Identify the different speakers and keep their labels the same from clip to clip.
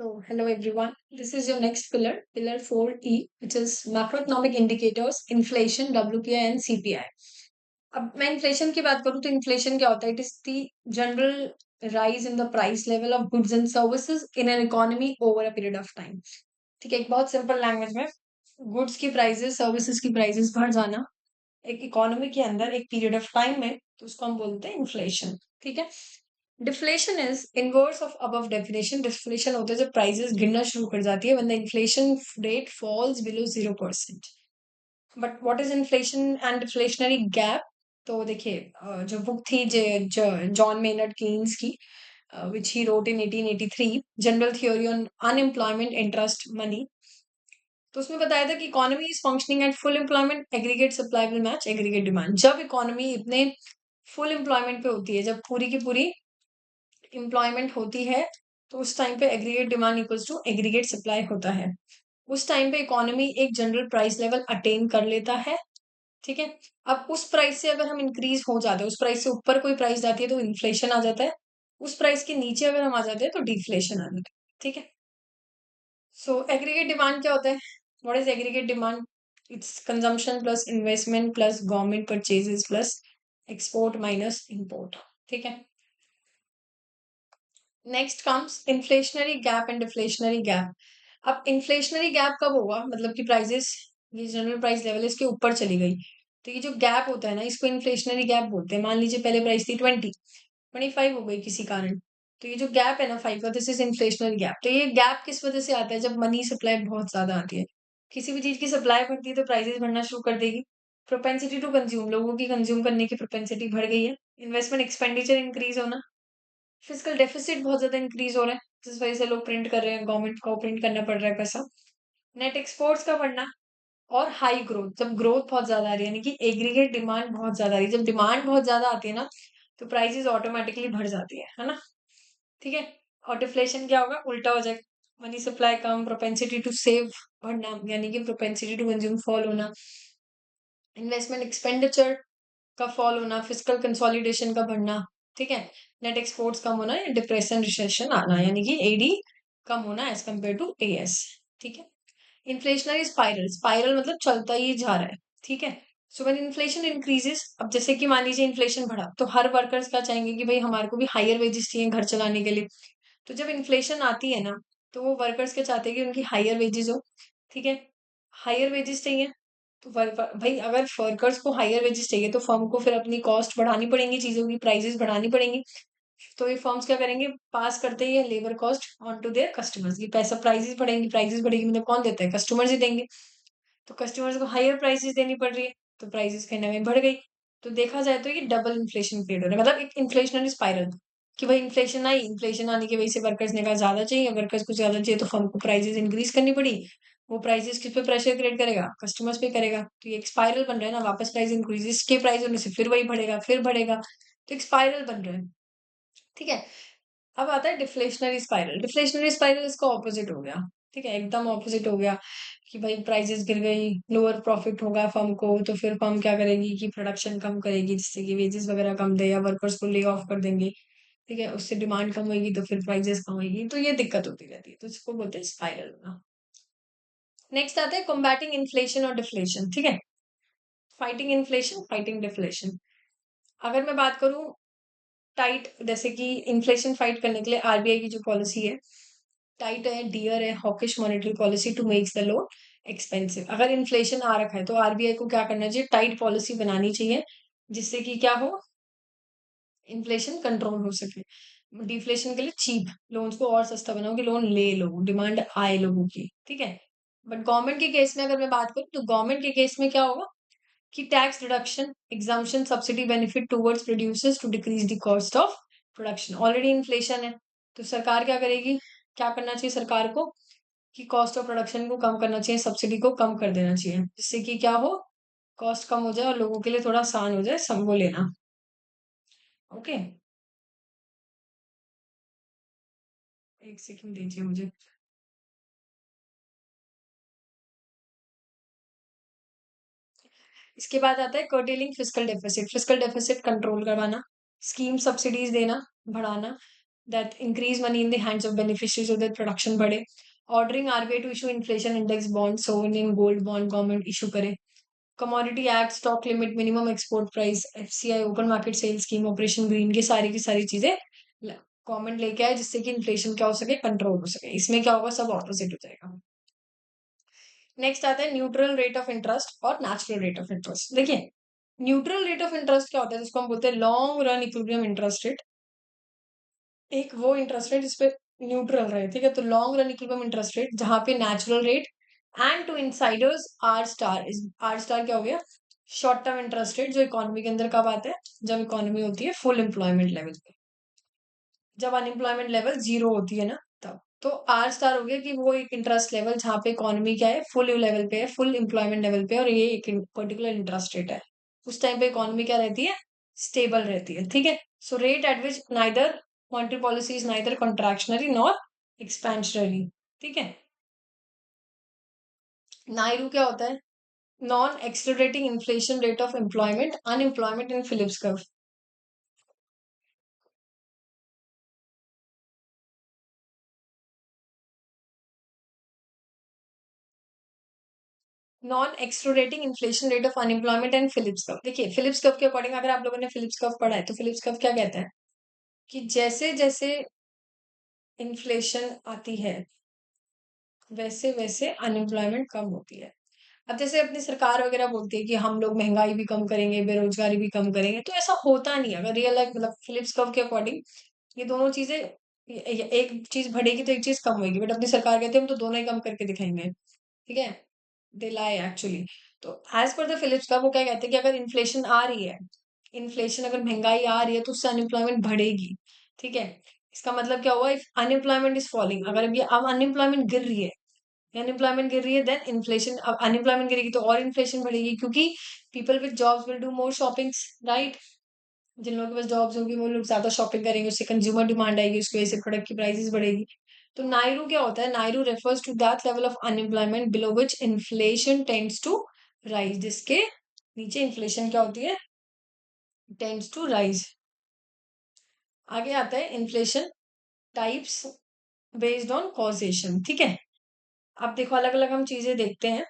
Speaker 1: So, hello everyone. This is your next pillar 4E, which is macroeconomic indicators, inflation, WPI and CPI. अब मैं inflation की बात करूं तो इन्फ्लेशन क्या होता है? It is the general rise in the price level of goods and services in an economy over a period of time. ठीक है, एक बहुत सिंपल लैंग्वेज में गुड्स की प्राइसेस, सर्विसेज की प्राइसेस बढ़ जाना एक इकोनॉमी के अंदर एक पीरियड ऑफ टाइम में, तो उसको हम बोलते हैं इन्फ्लेशन। ठीक है। Deflation is inverse of above definition. Deflation होता है जब प्राइसेस गिरना शुरू कर जाती है, when the inflation rate falls below 0%। But what is inflation and deflationary gap? तो देखिए, जो बुक थी जॉन मेनर्ड केन्स की, which he wrote in 1883, general theory on unemployment, interest, money, तो उसमें बताया था कि economy is functioning at full employment, aggregate supply will match aggregate demand. जब इकोनॉमी इतने फुल एम्प्लॉयमेंट पे होती है, जब पूरी की पूरी एम्प्लॉयमेंट होती है, तो उस टाइम पे aggregate demand equals to aggregate supply होता है। उस टाइम पे इकोनॉमी एक जनरल प्राइस लेवल अटेन कर लेता है। ठीक है। अब उस प्राइस से अगर हम इंक्रीज हो जाते हैं, उस प्राइस से ऊपर कोई प्राइस जाती है तो इन्फ्लेशन आ जाता है। उस प्राइस के नीचे अगर हम आ जाते हैं तो डिफ्लेशन आ जाता है। ठीक है। सो एग्रीगेट डिमांड क्या होता है? What is aggregate demand? It's consumption plus investment plus government purchases plus export minus import. ठीक है। Next comes inflationary gap and deflationary gap. अब इन्फ्लेशनरी गैप कब होगा? मतलब कि प्राइसेस, ये जनरल प्राइस लेवल है, इसके ऊपर चली गई, तो ये जो गैप होता है ना, इसको इन्फ्लेशनरी गैप बोलते हैं। मान लीजिए पहले प्राइस थी 25 हो गई किसी कारण, तो ये जो गैप है ना 5 का, दिस इज इन्फ्लेशनरी गैप। तो ये गैप किस वजह से आता है? जब मनी सप्लाई बहुत ज्यादा आती है, किसी भी चीज की सप्लाई बढ़ती है तो प्राइसेस बढ़ना शुरू कर देगी। प्रोपेंसिटी टू कंज्यूम, लोगों की कंज्यूम करने की प्रोपेंसिटी बढ़ गई है। इन्वेस्टमेंट एक्सपेंडिचर इंक्रीज होना, फिजिकल डेफिसिट बहुत ज्यादा इंक्रीज हो रहा है, जिस वजह से लोग प्रिंट कर रहे हैं, गवर्नमेंट को प्रिंट करना पड़ रहा है पैसा। नेट एक्सपोर्ट्स का बढ़ना, और हाई ग्रोथ, जब ग्रोथ बहुत ज्यादा आ रही है, यानी कि एग्रीगेट डिमांड बहुत ज्यादा आ रही है। जब डिमांड बहुत ज्यादा आती है ना, तो प्राइसेस ऑटोमेटिकली बढ़ जाती है ना। ठीक है। और डिफ्लेशन क्या होगा? उल्टा हो जाएगा। मनी सप्लाई कम, प्रोपेंसिटी टू सेव बढ़ना, यानी कि प्रोपेंसिटी टू कंज्यूम फॉल होना, इन्वेस्टमेंट एक्सपेंडिचर का फॉल होना, फिजिकल कंसोलिडेशन का बढ़ना। ठीक है। नेट एक्सपोर्ट्स कम होना या डिप्रेशन रिसेशन आना, यानी कि एडी कम होना एज कम्पेयर टू एएस। ठीक है। इन्फ्लेशनरी स्पाइरल, स्पाइरल मतलब चलता ही जा रहा है। ठीक है। सो व्हेन इन्फ्लेशन इंक्रीजेस, अब जैसे कि मान लीजिए इन्फ्लेशन बढ़ा, तो हर वर्कर्स क्या चाहेंगे कि भाई हमारे को भी हायर वेजेस चाहिए घर चलाने के लिए। तो जब इन्फ्लेशन आती है ना, तो वो वर्कर्स क्या चाहते हैं कि उनकी हायर वेजेस हो। ठीक है। हायर वेजेस चाहिए, तो भाई अगर वर्कर्स को हायर वेजेस चाहिए, तो फर्म को फिर अपनी कॉस्ट बढ़ानी पड़ेंगी, चीजों की प्राइसेस बढ़ानी पड़ेंगी। तो ये फर्म्स क्या करेंगे? पास करते ही labour cost on to their customers, की पैसा, प्राइसेस बढ़ेंगी, प्राइसेस बढ़ेगी मतलब कौन देता है? कस्टमर्स ही देंगे। तो कस्टमर्स को हायर प्राइसेस देनी पड़ रही है, तो प्राइसेस कहीं ना कहीं बढ़ गई। तो देखा जाए तो ये डबल इन्फ्लेशन पीरियड हो रहा है, मतलब एक इन्फ्लेशनरी स्पाइरल, कि भाई इन्फ्लेशन आई, इन्फ्लेशन आने की वजह से वर्कर्स ने कहा ज्यादा चाहिए, वर्कर्स को ज्यादा चाहिए तो फर्म को प्राइसेस इंक्रीज करनी पड़ी। वो प्राइसेस किस पे प्रेशर क्रिएट करेगा? कस्टमर्स पे करेगा। तो ये एक स्पाइरल बन रहा है ना, वापस प्राइस इंक्रीजेस के प्राइस होने से फिर वही बढ़ेगा, फिर बढ़ेगा। तो एक स्पाइरल बन रहा है। ठीक है। अब आता है डिफ्लेशनरी स्पाइरल। डिफ्लेशनरी स्पाइरल इसका ऑपोजिट हो गया। ठीक है, एकदम ऑपोजिट हो गया, कि भाई प्राइसेस गिर गई, लोअर प्रॉफिट होगा फर्म को, तो फिर फर्म क्या करेगी कि प्रोडक्शन कम करेगी, जिससे कि वेजेस वगैरह कम दे, या वर्कर्स को ले ऑफ कर देंगे। ठीक है, उससे डिमांड कम होगी तो फिर प्राइसेस कम होगी, तो ये दिक्कत होती रहती है, तो इसको बोलते हैं स्पाइरल होना। नेक्स्ट आता है कॉम्बैटिंग इन्फ्लेशन और डिफ्लेशन। ठीक है। Fighting inflation, fighting deflation. अगर मैं बात करूं टाइट, जैसे कि इन्फ्लेशन फाइट करने के लिए आरबीआई की जो पॉलिसी है, टाइट है, डियर है, hawkish monetary policy to makes the loan expensive. अगर इन्फ्लेशन आ रखा है तो आरबीआई को क्या करना चाहिए? टाइट पॉलिसी बनानी चाहिए, जिससे कि क्या हो? इन्फ्लेशन कंट्रोल हो सके। डिफ्लेशन के लिए चीप लोन्स को और सस्ता बनाओ कि लोन ले लो, डिमांड आए लोगों की। ठीक है। बट गवर्नमेंट के केस में अगर मैं बात करूं, तो गवर्नमेंट के केस में क्या होगा कि tax reduction, exemption, subsidy benefit towards producers to decrease the cost of production. Already inflation है, तो सरकार क्या करेगी? क्या करना चाहिए सरकार को? कि कॉस्ट ऑफ प्रोडक्शन को कम करना चाहिए, सब्सिडी को कम कर देना चाहिए, जिससे कि क्या हो? कॉस्ट कम हो जाए और लोगों के लिए थोड़ा आसान हो जाए सब वो लेना। ओके, एक सेकंड दीजिए मुझे। इसके बाद आता है curtailing fiscal deficit. Fiscal deficit control करवाना, स्कीम सब्सिडीज देना, बढ़ाना, that increase money in the hands of beneficiaries so that production बढ़े. Ordering RBI to issue inflation index bond sovereign gold bond government issue करे. Commodity act, stock limit, minimum export price, FCI, open market sale scheme, operation green, की सारी चीजें government लेके आए जिससे कि inflation क्या हो सके, कंट्रोल हो सके. इसमें क्या होगा, सब ऑपोजिट हो जाएगा. नेक्स्ट आता है न्यूट्रल रेट ऑफ इंटरेस्ट और नेचुरल रेट ऑफ इंटरेस्ट. देखिए, न्यूट्रल रेट ऑफ इंटरेस्ट क्या होता है, जिसको हम बोलते हैं long run equilibrium interest rate. एक वो इंटरेस्ट रेट जिसपे न्यूट्रल रहे, ठीक है. तो long run equilibrium interest rate, जहां पे natural rate and to insiders R star. R star क्या हो गया, शॉर्ट टर्म इंटरेस्ट रेट, जो इकोनॉमी के अंदर कब आता है, जब इकोनॉमी होती है फुल एम्प्लॉयमेंट लेवल पे, जब अनएम्प्लॉयमेंट लेवल 0 होती है ना, तब. तो आर स्टार हो गया कि वो एक इंटरेस्ट लेवल जहां पे इकोनॉमी क्या है, फुल लेवल पे है, फुल एम्प्लॉयमेंट लेवल पे, और ये एक पर्टिकुलर इंटरेस्ट रेट है. उस टाइम पे इकोनॉमी क्या रहती है, स्टेबल रहती है, ठीक है. So rate at which neither monetary policy is neither contractionary nor expansionary, ठीक है. नायरू क्या होता है, non accelerating inflation rate of employment unemployment in Phillips curve. Non accelerating inflation rate of unemployment and Phillips curve. देखिए, Phillips curve के according, अगर आप लोगों ने फिलिप्स कर्व पढ़ा है, तो फिलिप्स कर्व क्या कहता है कि जैसे जैसे इन्फ्लेशन आती है, वैसे वैसे अनएम्प्लॉयमेंट कम होती है. अब जैसे अपनी सरकार वगैरह बोलती है कि हम लोग महंगाई भी कम करेंगे, बेरोजगारी भी कम करेंगे, तो ऐसा होता नहीं है. अगर रियल लाइफ मतलब फिलिप्स कर्व के अकॉर्डिंग ये दोनों चीजें, एक चीज बढ़ेगी तो एक चीज कम होगी, बट अपनी सरकार कहती है हम तो दोनों ही कम करके दिखाएंगे, ठीक है. दे लाई एक्चुअली. तो एज पर द फिलिप्स का वो क्या कहते हैं कि अगर इन्फ्लेशन आ रही है, इन्फ्लेशन अगर महंगाई आ रही है, तो उससे अनएम्प्लॉयमेंट बढ़ेगी, ठीक है. इसका मतलब क्या हुआ, इफ अनएम्प्लॉयमेंट इज फॉलिंग, अगर अब अनएम्प्लॉयमेंट गिर रही है, अनएम्प्लॉयमेंट गिर रही है, देन इन्फ्लेशन, अब अनएम्प्लॉयमेंट गिरेगी तो और इन्फ्लेशन बढ़ेगी, क्योंकि people with jobs will do more shoppings, right. जिन लोगों के पास जॉब्स होंगी वो लोग ज्यादा शॉपिंग करेंगे, उससे कंज्यूमर डिमांड आएगी, उसकी वजह से प्रोडक्ट की प्राइसेस बढ़ेगी. तो नायरू क्या होता है, NAIRU refers to that level of unemployment below which inflation tends to rise, जिसके नीचे इन्फ्लेशन क्या होती है, टेंड्स टू राइज. आगे आता है inflation types based on causation, ठीक है. अब देखो, अलग अलग हम चीजें देखते हैं.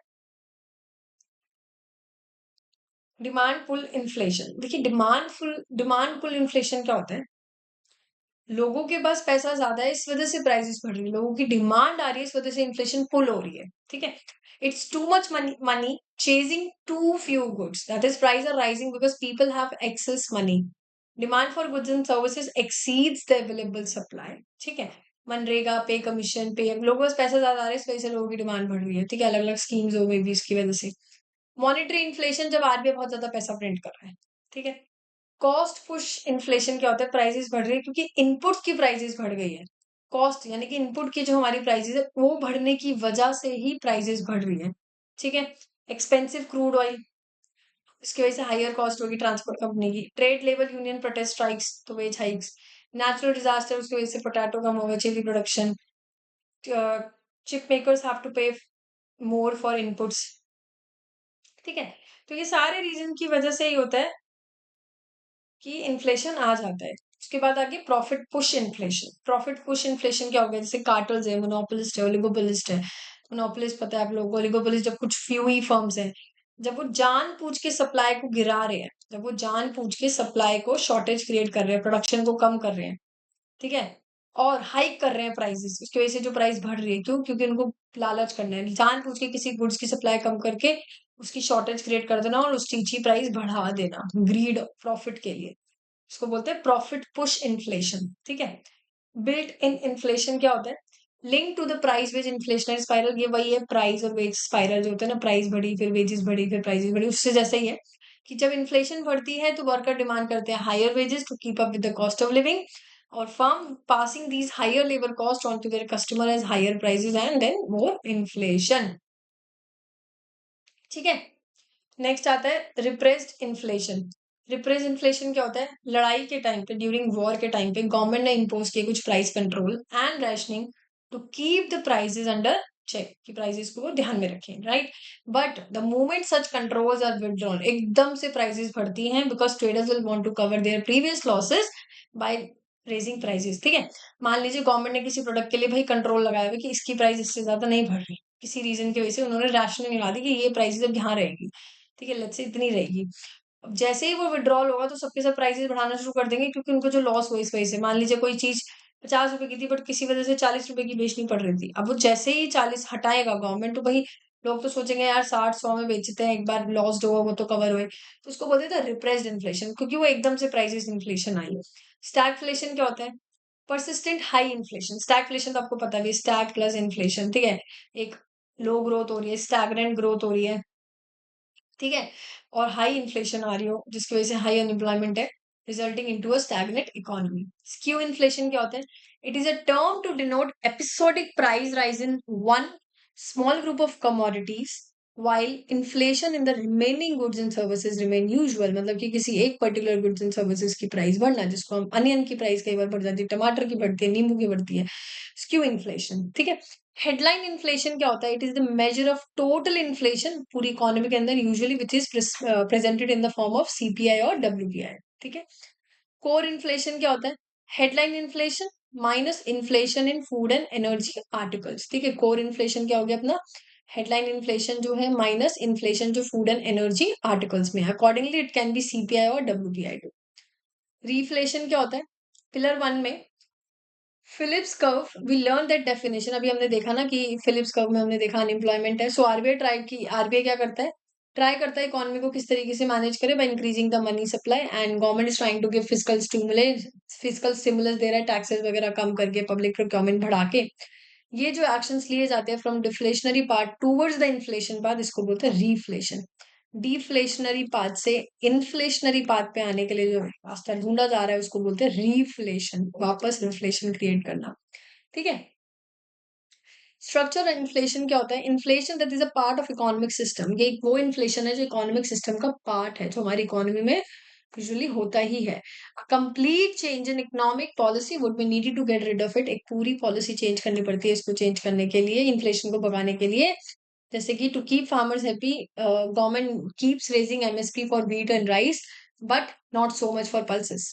Speaker 1: Demand pull inflation. देखिए, डिमांड पुल इन्फ्लेशन क्या होता है, लोगों के पास पैसा ज्यादा है, इस वजह से प्राइसेस बढ़ रही है, लोगों की डिमांड आ रही है, इस वजह से इन्फ्लेशन पुल हो रही है, ठीक है. It's too much money chasing too few goods, that is price are rising because people have access money. Demand for goods and services exceeds the available supply, ठीक है. मनरेगा पे, कमीशन पे, लोगों के पास पैसा ज्यादा आ रहा है, इस वजह से लोगों की डिमांड बढ़ रही है, ठीक है. अलग अलग स्कीम्स हो गई भी इसकी वजह से. मॉनेटरी इन्फ्लेशन, जब आरबीआई बहुत ज्यादा पैसा प्रिंट कर रहा है, ठीक है. कॉस्ट पुश इन्फ्लेशन क्या होता है, प्राइसेस बढ़ रही है क्योंकि इनपुट की प्राइसेस बढ़ गई है. कॉस्ट यानी कि इनपुट की जो हमारी प्राइसेस है, वो बढ़ने की वजह से ही प्राइसेस बढ़ रही है, ठीक है. एक्सपेंसिव क्रूड ऑयल, इसकी वजह से हायर कॉस्ट होगी ट्रांसपोर्ट कंपनी की. Trade labour union protest strikes, तो वेज हाइक्स. नेचुरल डिजास्टर, उसकी वजह से पोटैटो कम होगा, chilli production. Chip makers have to pay more for inputs, ठीक है. तो ये सारे रीजन की वजह से ही होता है कि इन्फ्लेशन आ जाता है. उसके बाद आगे profit push inflation. Profit push inflation क्या हो गया, जैसे कार्टल्स है, मोनोपोलिस्ट है, ओलिगोपोलिस्ट है. मोनोपोलिस्ट पता है आप लोगों को, ओलिगोपोलिस्ट जब कुछ फ्यू ही फर्म्स हैं, जब वो जान पूछ के सप्लाई को गिरा रहे हैं, जब वो जान पूछ के सप्लाई को शॉर्टेज क्रिएट कर रहे हैं, प्रोडक्शन को कम कर रहे हैं, ठीक है, और हाइक कर रहे हैं प्राइसेस, उसकी वजह से जो प्राइस बढ़ रही है, क्यों, क्योंकि उनको लालच करना है, जान पूछ के किसी गुड्स की सप्लाई कम करके उसकी शॉर्टेज क्रिएट कर देना और उसकी प्राइस बढ़ा देना, ग्रीड प्रॉफिट के लिए. इसको बोलते हैं प्रॉफिट पुश इन्फ्लेशन, ठीक है. बिल्ट इन इन्फ्लेशन क्या होता है, link to the price wage inflationary spiral. ये वही है, प्राइस और वेज स्पाइरल जो होता है ना, प्राइस बढ़ी फिर वेजेस बढ़ी फिर प्राइसेस बढ़ी, उससे जैसा ही है कि जब इन्फ्लेशन बढ़ती है तो वर्कर डिमांड करते हैं higher wages to keep up with the cost of living, और firm passing these higher labour cost on to their customer as higher prices and then more inflation, ठीक है. नेक्स्ट आता है रिप्रेस्ड इन्फ्लेशन. रिप्रेस इन्फ्लेशन क्या होता है, लड़ाई के टाइम पे, ड्यूरिंग वॉर के टाइम पे गवर्नमेंट ने इम्पोज किए कुछ price control and rationing to keep the prices under check, कि प्राइसेस को वो ध्यान में रखें, right. But the moment such controls are withdrawn, एकदम से प्राइसेस बढ़ती हैं because traders will want to cover their previous losses by raising prices, ठीक है। मान लीजिए गवर्नमेंट ने किसी प्रोडक्ट के लिए भाई कंट्रोल लगाया हुआ है कि इसकी प्राइस इससे ज्यादा नहीं बढ़ रही, किसी रीजन की वजह से उन्होंने रैशनल लगा दी कि ये प्राइसेस अब यहाँ रहेगी, ठीक है, लेट्स से इतनी रहेगी। अब जैसे ही वो विड्रॉल होगा तो सबके सब प्राइसेस बढ़ाना शुरू कर देंगे, क्योंकि उनको जो लॉस हुआ इस वजह से, मान लीजिए कोई चीज 50 रुपए की थी बट किसी वजह से 40 रुपए की बेचनी पड़ रही थी, अब वो जैसे ही 40 हटाएगा गवर्नमेंट, तो भाई लोग तो सोचेंगे यार 60-100 में बेचते हैं, एक बार लॉस हुआ वो तो कवर हुए, तो उसको बोलते थे रिप्रेस्ड इन्फ्लेशन, क्योंकि वो एकदम से प्राइसेस इन्फ्लेशन आई है। स्टैगफ्लेशन क्या होता है? Persistent high inflation. स्टैगफ्लेशन तो आपको पता भी है, स्टैग प्लस इन्फ्लेशन, ठीक है। एक लो ग्रोथ हो रही है, स्टैगनेंट ग्रोथ हो रही है, ठीक है, और हाई इन्फ्लेशन आ रही हो जिसकी वजह से हाई अनएम्प्लॉयमेंट है, resulting into a stagnant economy. Skew inflation क्या होता है? It is a term to denote episodic price rise in one small group of commodities while inflation in the remaining goods and services remain usual, मतलब कि किसी एक particular goods and services की price बढ़ना, जिसको हम अनियन की price कई बार बढ़ जाती है, टमाटर की बढ़ती है, नींबू की बढ़ती है, स्क्यू इन्फ्लेशन, ठीक है। हेडलाइन इन्फ्लेशन क्या होता है? It is the measure of total inflation पूरी इकोनॉमी के अंदर, usually which is presented in the form of CPI और डब्ल्यूपीआई, ठीक है। कोर इन्फ्लेशन क्या होता है? Headline inflation minus inflation in food and energy articles, ठीक है। कोर इन्फ्लेशन क्या हो गया अपना? हेडलाइन इन्फ्लेशन जो है माइनस इन्फ्लेशन जो फूड एंड एनर्जी आर्टिकल्स में है, accordingly it can be CPI और डब्ल्यूपीआई टू। रीफ्लेशन क्या होता है? पिलर 1 में Phillips curve, we learn that definition, अभी हमने देखा ना कि फिलिप्स कर्व में हमने देखा अनएम्प्लॉयमेंट है, सो आरबीआई क्या करता है? ट्राई करता है इकोनॉमी को किस तरीके से मैनेज करे, by increasing the money supply, and government is trying to give physical stimulus दे रहा है, टैक्सेस वगैरह कम करके, पब्लिक प्रोक्योरमेंट बढ़ा के। ये जो एक्शंस लिए जाते हैं from deflationary part towards the inflation part, इसको बोलते हैं रीफ्लेशन। डिफ्लेशनरी पार्ट से इन्फ्लेशनरी पार्ट पे आने के लिए जो रास्ता ढूंढा जा रहा है उसको बोलते हैं रीफ्लेशन, वापस इन्फ्लेशन क्रिएट करना, ठीक है। स्ट्रक्चर इन्फ्लेशन क्या होता है? Inflation that is a part of economic system, ये वो इन्फ्लेशन है जो इकोनॉमिक सिस्टम का पार्ट है, जो हमारी इकोनॉमी में यूजुअली होता ही है। Complete change in economic policy would be needed to get rid of it, एक पूरी पॉलिसी चेंज करनी पड़ती है इसको चेंज करने के लिए, इन्फ्लेशन को भगाने के लिए। जैसे कि to keep farmers happy, government keeps raising MSP for wheat and rice, but not so much for pulses.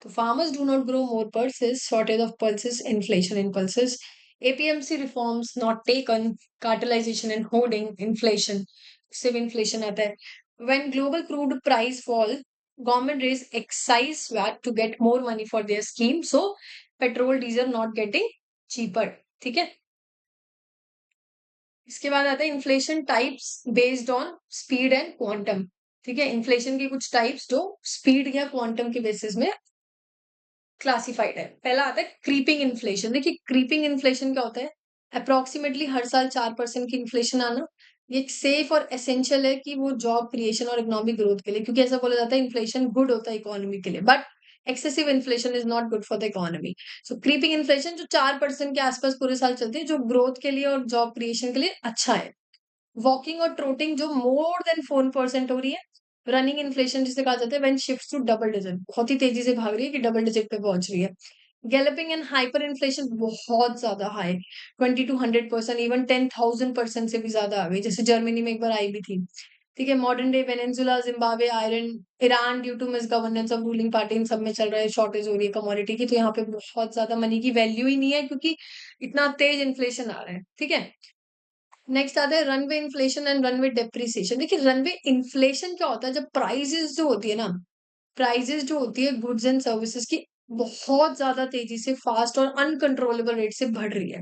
Speaker 1: तो farmers do not grow more pulses, shortage of pulses, inflation in pulses, APMC reforms not taken, cartelization and hoarding, inflation, सिर्फ inflation आता है। When global crude price fall, government raise excise VAT to get more money for their scheme, so petrol diesel not getting cheaper, ठीक है। इसके बाद आता है inflation types based on speed and quantum, ठीक है। इन्फ्लेशन की कुछ टाइप्स जो स्पीड या क्वांटम के बेसिस में क्लासिफाइड है। पहला आता है क्रीपिंग इन्फ्लेशन। देखिए क्रीपिंग इन्फ्लेशन क्या होता है? अप्रोक्सीमेटली हर साल 4% की इन्फ्लेशन आना। ये एक सेफ और एसेंशियल है कि वो जॉब क्रिएशन और इकोनॉमिक ग्रोथ के लिए, क्योंकि ऐसा बोला जाता है इन्फ्लेशन गुड होता है इकोनॉमी के लिए, but excessive inflation is not good for the economy. So creeping inflation जो 4% के आसपास पूरे साल चलती है, जो ग्रोथ के लिए और जॉब क्रिएशन के लिए अच्छा है। वॉकिंग और ट्रोटिंग जो मोर देन 4% हो रही है। रनिंग इन्फ्लेशन जिसे कहा जाता है when shifts to double digit, बहुत ही तेजी से भाग रही है कि डबल डिजिट पे पहुंच रही है। गैलपिंग एंड हाइपर इन्फ्लेशन बहुत ज्यादा हाई, 20 to 100%, इवन 10,000% से भी ज्यादा आ गई, जैसे जर्मनी में एक बार आई भी थी, ठीक है। मॉडर्न डे वेनेजुला, जिम्बाब्वे, आयरन, Iran, due to misgovernance of ruling party, इन सब में चल रहा है, शॉर्टेज हो रही है कमोडिटी की, तो यहाँ पे बहुत ज्यादा मनी की वैल्यू ही नहीं है, क्योंकि इतना तेज इन्फ्लेशन आ रहा है, ठीक है। नेक्स्ट आता है runway inflation and runway depreciation. देखिए रनवे इन्फ्लेशन क्या होता है? जब प्राइसेस जो होती है ना, प्राइसेस जो होती है गुड्स एंड सर्विसेज की, बहुत ज्यादा तेजी से फास्ट और अनकंट्रोलेबल रेट से बढ़ रही है।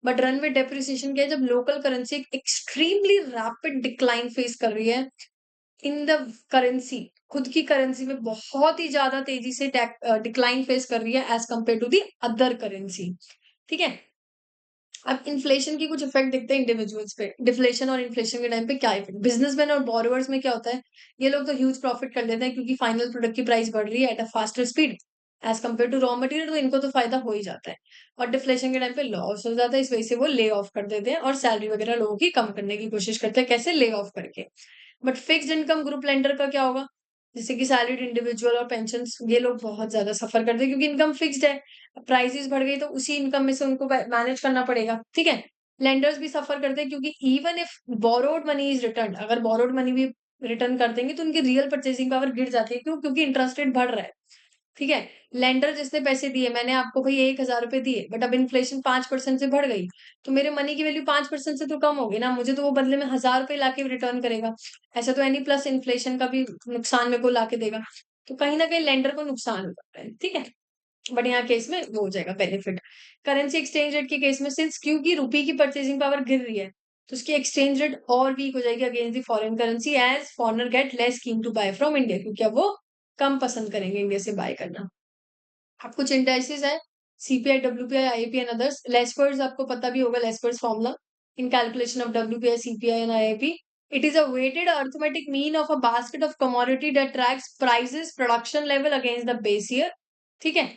Speaker 1: बट रनवे डेप्रिसिएशन क्या है? जब लोकल करेंसी एक एक्सट्रीमली रैपिड डिक्लाइन फेस कर रही है इन द करेंसी, खुद की करेंसी में बहुत ही ज्यादा तेजी से डिक्लाइन फेस कर रही है as compare to the other currency, ठीक है। अब इन्फ्लेशन की कुछ इफेक्ट दिखते हैं इंडिविजुअल्स पे, डिफ्लेशन और इन्फ्लेशन के टाइम पे क्या इफेक्ट? बिजनेसमैन और बोरोवर्स में क्या होता है? ये लोग तो ह्यूज प्रॉफिट कर लेते हैं, क्योंकि फाइनल प्रोडक्ट की प्राइस बढ़ रही है at a faster speed as compare to raw material, तो इनको तो फायदा हो ही जाता है। और डिफ्लेशन के टाइम पे लॉस हो जाता है, इस वजह से वो ले ऑफ कर देते हैं और सैलरी वगैरह लोगों की कम करने की कोशिश करते हैं, कैसे? ले ऑफ करके। But fixed income group lender का क्या होगा? जैसे कि सैलरीड इंडिविजुअल और पेंशन, ये लोग बहुत ज्यादा सफर करते हैं, क्योंकि इनकम फिक्स्ड है, प्राइसेस बढ़ गई तो उसी इनकम में से उनको मैनेज करना पड़ेगा, ठीक है। लेंडर्स भी सफर करते हैं, क्योंकि even if borrowed money is return, अगर बोरोड मनी भी रिटर्न कर देंगे तो उनकी रियल परचेसिंग पावर गिर जाती है, क्यों? क्योंकि इंटरेस्ट रेट बढ़ रहा है। ठीक है? लेंडर जिसने पैसे दिए, मैंने आपको भई 1000 रुपए दिए, बट अब इन्फ्लेशन 5% से बढ़ गई, तो मेरे मनी की वैल्यू 5% से तो कम होगी ना, मुझे तो वो बदले में 1000 रुपए लाके रिटर्न करेगा। ऐसा तो है नहीं, प्लस इन्फ्लेशन का भी नुकसान मेरे को लाके देगा। तो कहीं न कहीं लेंडर को नुकसान हो सकता है, ठीक है? बट यहाँ केस में वो हो जाएगा बेनिफिट। करेंसी एक्सचेंज रेट के केस में सिंस क्योंकि रुपये की परचेजिंग पावर गिर रही है, तो उसकी एक्सचेंज रेट और वीक हो जाएगी against the foreign currency as foreigner get less keen to buy from India, क्योंकि अब वो कम पसंद करेंगे इंडिया से बाय करना। अब कुछ इंडाइसेस है, CPI, WPI, IIP and others. Laspeyres आपको पता भी होगा, Laspeyres formula in calculation of WPI, CPI and IIP. It is a weighted arithmetic mean of a basket of commodity that tracks prices production level against the base year. ठीक है,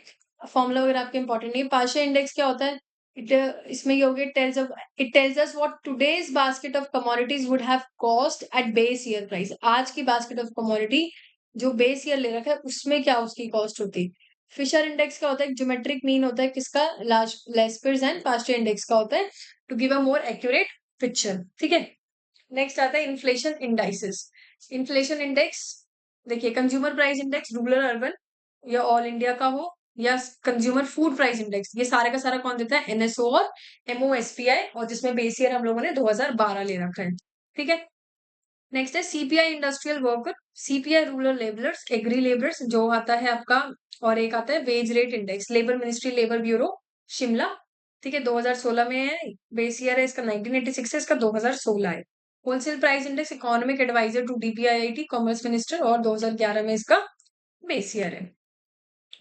Speaker 1: formula वगैरह आपके important नहीं। Pasha index क्या होता है? It इसमें ये हो गया, it tells us what today's basket of commodities would have cost at base year price. आज की बास्केट ऑफ कमोडिटी जो बेस ईयर ले रखा है उसमें क्या उसकी कॉस्ट होती है। फिशर इंडेक्स का होता है, ज्योमेट्रिक मीन होता है किसका? लेस्पर्स एंड पास्टर इंडेक्स का होता है, to give a more accurate picture. ठीक है, नेक्स्ट आता है इन्फ्लेशन इंडाइसेस। इन्फ्लेशन इंडेक्स देखिए, consumer price index rural urban या ऑल इंडिया का हो, या कंज्यूमर फूड प्राइस इंडेक्स, ये सारे का सारा कौन देता है? एनएसओ और एमओएसपीआई, और जिसमें बेस ईयर हम लोगों ने 2012 ले रखा है। ठीक है, नेक्स्ट है CPI industrial worker, CPI rural labourers, agri labourers जो आता है आपका, और एक आता है wage rate index, labour ministry, labour bureau, Shimla. ठीक है, 2016 में है, बेस ईयर है इसका 1986 है, इसका 2016 है। Wholesale price index, economic advisor to DPIIT, commerce minister, और 2011 में इसका बेस ईयर है।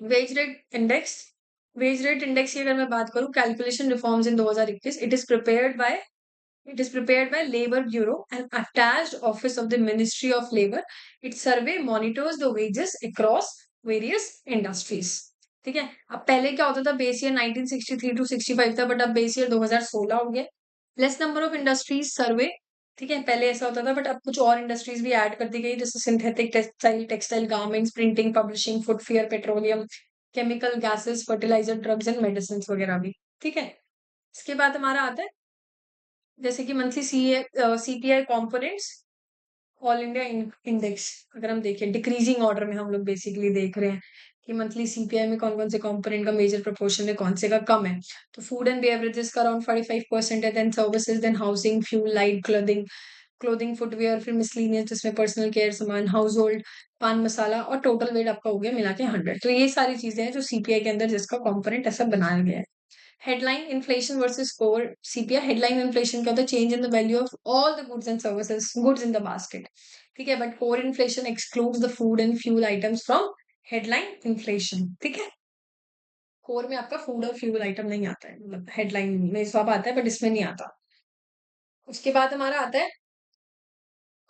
Speaker 1: Wage rate index, wage rate index की अगर मैं बात करूं, calculation reforms in 2021, it is prepared by Labor Bureau and attached office of the Ministry of Labor. Its survey monitors the wages across various industries. ठीक है, अब पहले क्या होता था, बेस ईयर 1963 टू 65 था, बट अब बेस ईयर 2016 हो गया। लेस नंबर ऑफ इंडस्ट्रीज सर्वे, ठीक है, पहले ऐसा होता था, बट अब कुछ और इंडस्ट्रीज भी ऐड कर दी गई, जैसे synthetic textile garments, printing, publishing, footwear, petroleum, chemical gases, fertiliser, drugs and medicine वगैरह भी। ठीक है, इसके बाद हमारा आता है जैसे कि monthly CPI components, all India index. अगर हम देखें डिक्रीजिंग ऑर्डर में हम लोग बेसिकली देख रहे हैं कि मंथली सीपीआई में कौन कौन से कंपोनेंट का मेजर प्रोपोर्शन है, कौन से का कम है। तो फूड एंड बेवरेजेस का अराउंड 45% है, then services, then housing, fuel, light, clothing, footwear, फिर मिसलिनियस जिसमें पर्सनल केयर सामान, हाउस होल्ड, पान मसाला, और टोटल वेट आपका हो गया मिला के 100। तो ये सारी चीजें हैं जो सीपीआई के अंदर जिसका कंपोनेंट ऐसा बनाया गया है। Headline inflation versus core CPI. Headline inflation क्या होता है? Change in the value of all the goods and services, goods in the basket. ठीक है, but core inflation excludes the food and fuel items from headline inflation. ठीक है, core में आपका food और फ्यूल आइटम नहीं आता है, मतलब हेडलाइन में सब आता है बट इसमें नहीं आता। उसके बाद हमारा आता है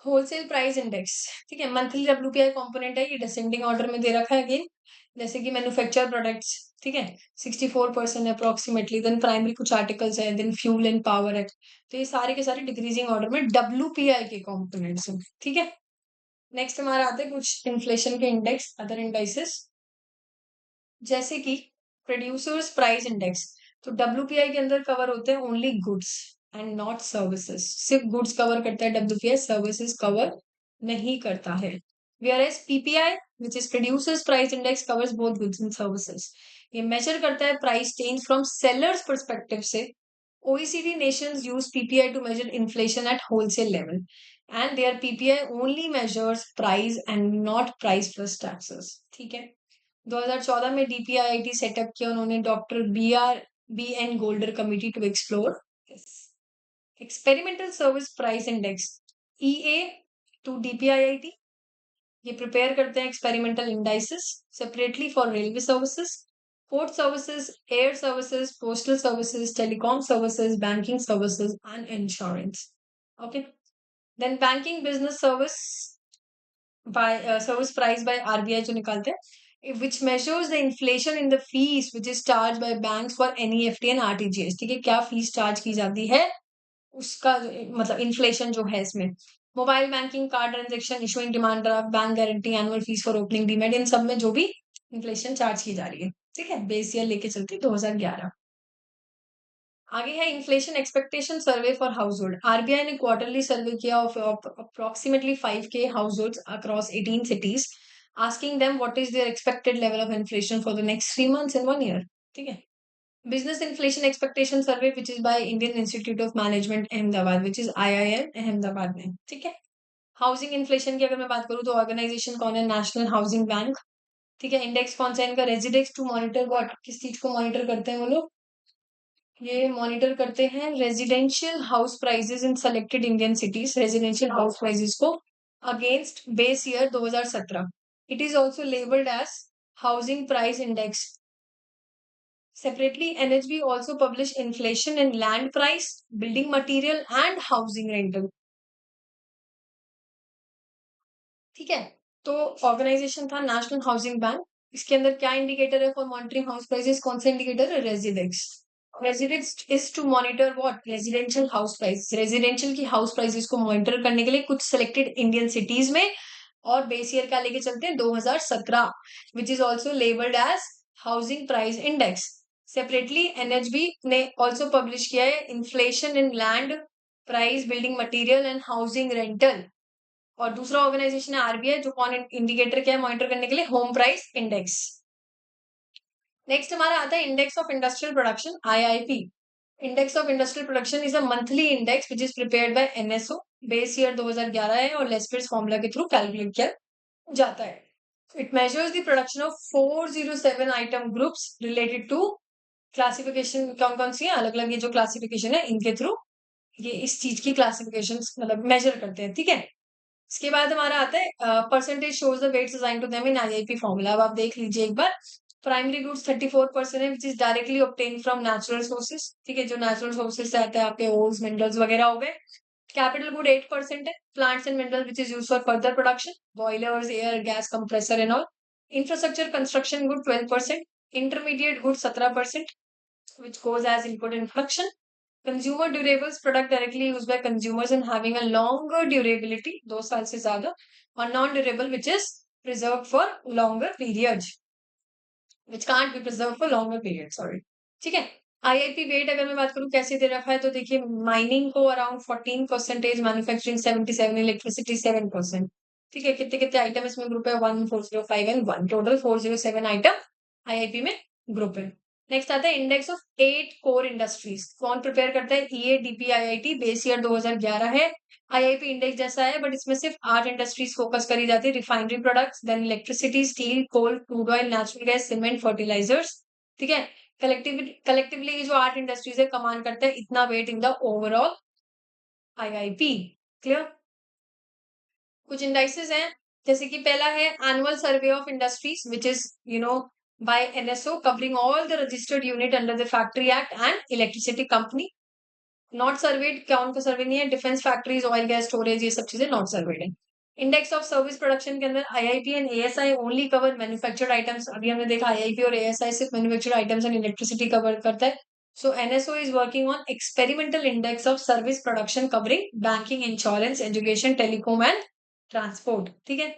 Speaker 1: होलसेल प्राइस इंडेक्स। ठीक है, मंथली डब्ल्यूपीआई कंपोनेंट है, ये डिसेंडिंग ऑर्डर में दे रखा है अगेन, जैसे कि मैन्युफैक्चर प्रोडक्ट्स, ठीक है, 64% अप्रोक्सीमेटली, देन प्राइमरी कुछ आर्टिकल्स है, देन फ्यूल एंड पावर है। तो ये सारे के सारे डिक्रीजिंग ऑर्डर में डब्ल्यूपीआई के कंपोनेंट्स हैं। ठीक है, नेक्स्ट हमारा आते हैं कुछ इन्फ्लेशन के इंडेक्स, अदर इंडाइसेस, जैसे कि प्रोड्यूसर्स प्राइस इंडेक्स। तो डब्ल्यूपीआई के अंदर कवर होते हैं only goods and not services, सिर्फ गुड्स कवर करता है डब्ल्यूपीआई, सर्विसेज कवर नहीं करता है। Whereas PPI, which is Producers Price Index, covers both goods and services. ये measure करता है price change from sellers perspective से। OECD nations use PPI to measure inflation at wholesale level, and their PPI only measures price and not price plus taxes. ठीक है, 2014 में DPIIT setup किया उन्होंने, doctor B N Goldar committee to explore experimental service price index, EA to DPIIT. ये prepare करते हैं experimental indices separately for railway services, port services, air services, postal services, telecom services, banking services and insurance. Okay, then banking business service by service price by RBI जो निकालते हैं, which measures the inflation in the fees which is charged by banks for NEFT and RTGS। ठीक है, क्या fees charge की जाती है उसका मतलब इन्फ्लेशन जो है इसमें। Mobile banking, card transaction, issuing demand draft, bank guarantee, annual fees for opening demat, इन सब में जो भी इन्फ्लेशन चार्ज की जा रही है। ठीक है, बेस ईयर लेके चलती 2011। आगे है inflation expectation survey for house hold. RBI ने क्वार्टरली सर्वे किया of approximately 5K house hold across 18 cities. asking them what is their expected level of inflation for the next 3 months and 1 year. ठीक है. Business Inflation Expectation Survey, which is by Indian Institute of Management Ahmedabad, which is IIM Ahmedabad में. ठीक है. Housing inflation की अगर मैं बात करूँ तो ऑर्गेनाइजेशन कौन है? National housing bank. ठीक है. इंडेक्स कौन सा है इनका? रेजिडेक्स टू मॉनिटर व्हाट? किस चीज को मॉनिटर करते हैं वो लोग? ये मॉनिटर करते हैं residential house prices in selected Indian cities, residential house prices को against base year 2017. It is also labelled as housing price index. Separately, NHB also publish inflation in land price, building material and housing rental. ठीक है. तो organisation था national housing bank. इसके अंदर क्या indicator है for monitoring house prices? कौन सा इंडिकेटर है? Residex. Residex is to monitor what? Residential house price. Residential की हाउस प्राइसेस को मॉनिटर करने के लिए कुछ सिलेक्टेड इंडियन सिटीज में, और बेस ईयर क्या लेके चलते हैं? 2017, which is also labelled as housing price index. Separately NHB ने ऑल्सो पब्लिश किया है inflation in land price, building material and housing rental. और दूसरा ऑर्गेनाइजेशन है आरबीआई, जो कौन इंडिकेटर क्या है मॉनिटर करने के लिए? Home price index. नेक्स्ट हमारा आता है index of industrial production, IIP. Index of industrial production is a monthly index which is prepared by NSO. Base year 2011 है और लेस्पियर्स फॉर्मूला के थ्रू कैलकुलेट किया जाता है. It measures the production of 407 item groups related to classification. कौन कौन सी है? अलग अलग ये जो क्लासिफिकेशन है इनके थ्रू ये इस चीज की क्लासिफिकेशन मतलब मेजर करते हैं. ठीक है. इसके बाद हमारा आता है percentage shows the weights assigned to them in IIP formula. अब आप देख लीजिए एक बार. प्राइमरी गुड्स 34% है, which is directly obtain from natural sources. ठीक है. जो नेचुरल सोर्सेज से आते हैं आपके ओल्स, मिनरल्स वगैरह हो गए. कैपिटल गुड 8% है. Plants and mineral which is use for further production, boilers, air, gas compressor and all. Infrastructure construction good 12%. Intermediate good 17%, which goes as input in production. Consumer durables, product directly used by consumers and having a longer durability, 2 साल से ज्यादा. और non durable, which is preserved for longer periods, which can't be preserved for longer periods. Sorry. ठीक है. IIP wait अगर मैं बात करूं कैसे दे रखा है, तो देखिए माइनिंग को अराउंड 14%, मैन्युफैक्चरिंग 77, इलेक्ट्रिसिटी 7%. ठीक है. कितने कितने आइटम इसमें ग्रुप है? 1, 4, 0, 5 एंड 1. टोटल 407 आइटम आईआईपी में ग्रुप है. नेक्स्ट आता है इंडेक्स ऑफ 8 कोर इंडस्ट्रीज. कौन प्रिपेयर करता है? ईएडीपीआईआईटी. बेस ईयर 2011 है. आईआईपी इंडेक्स जैसा है बट इसमें सिर्फ 8 इंडस्ट्रीज फोकस करी जाती है. Refinery products, then electricity, steel, coal, crude oil, natural gas, cement, fertilisers. ठीक है. कलेक्टिवली ये जो 8 इंडस्ट्रीज है कमांड करते हैं इतना weight in the overall IIP. Clear. कुछ इंडाइसेस हैं, जैसे कि पहला है annual survey of industries, which is by NSO, covering all the registered unit under the factory act and electricity company. Not surveyed, क्या उनका सर्वे नहीं है? Defence factories, oil gas storage, ये सब चीजें नॉट सर्वेड है. इंडेक्स ऑफ सर्विस प्रोडक्शन के अंदर IIP and ASI only cover manufactured items. अभी हमने देखा आईआईपी और एएसआई सिर्फ manufactured items and electricity cover करता है. So NSO is working on experimental index of service production covering banking, insurance, education, telecom and transport. ठीक है.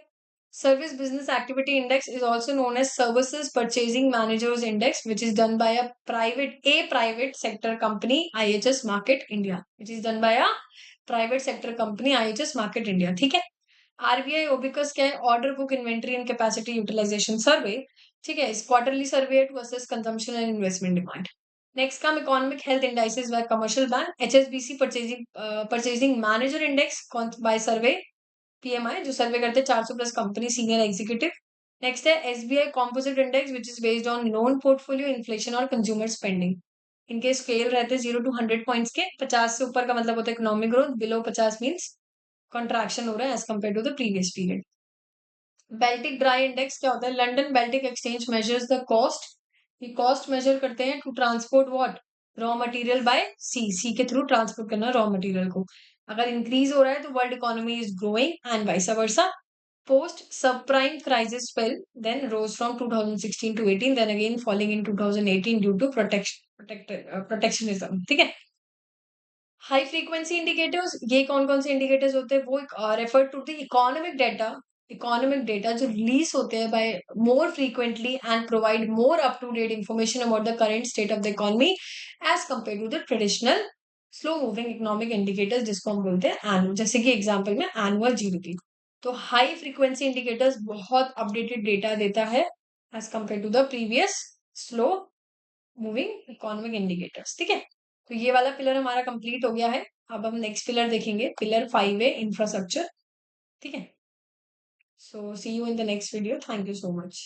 Speaker 1: Service Business Activity Index is also known as Services Purchasing Managers Index, which is done by a private sector company, IHS Market India. Which is done by a private sector company, IHS Market India. ठीक है. RBI OBICUS क्या है? Order book inventory and capacity utilisation survey. ठीक है. इस quarterly survey to assess consumption and investment demand. Next का economic health indices by commercial bank. HSBC purchasing manager index by survey PMI, जो survey करते हैं 400 plus company senior executive. Next है SBI composite index, which is based on loan portfolio, inflation और consumer spending. इनके scale रहते हैं 0 to 100 points के. 50 से ऊपर का मतलब होता है economic growth, below 50 means contraction हो रहा है as compare to the previous period. Baltic dry index क्या होता है? London Baltic exchange measures the cost. ये कॉस्ट मेजर करते हैं to transport what? Raw material by sea के थ्रू ट्रांसपोर्ट करना रॉ मटेरियल को. अगर इंक्रीज हो रहा है तो world economy is growing and vice versa. Post subprime crisis fell, then rose from 2016 to 18, then again falling in 2018 due to protectionism. ठीक है. हाई फ्रीक्वेंसी इंडिकेटर्स, ये कौन कौन से इंडिकेटर्स होते हैं? वो refer to the economic data जो रिलीज होते हैं by more frequently and provide more up to date information about the current state of the economy as compare to the traditional slow moving economic indicators, जिसको हम बोलते हैं annual. जैसे कि example में एनुअल जीडीपी. तो हाई फ्रीक्वेंसी इंडिकेटर्स बहुत updated data देता है as compare to the previous slow moving economic indicators. ठीक है, तो ये वाला पिलर हमारा कंप्लीट हो गया है। अब हम नेक्स्ट पिलर देखेंगे, पिलर 5 है इंफ्रास्ट्रक्चर। ठीक है, so see you in the next video, thank you so much.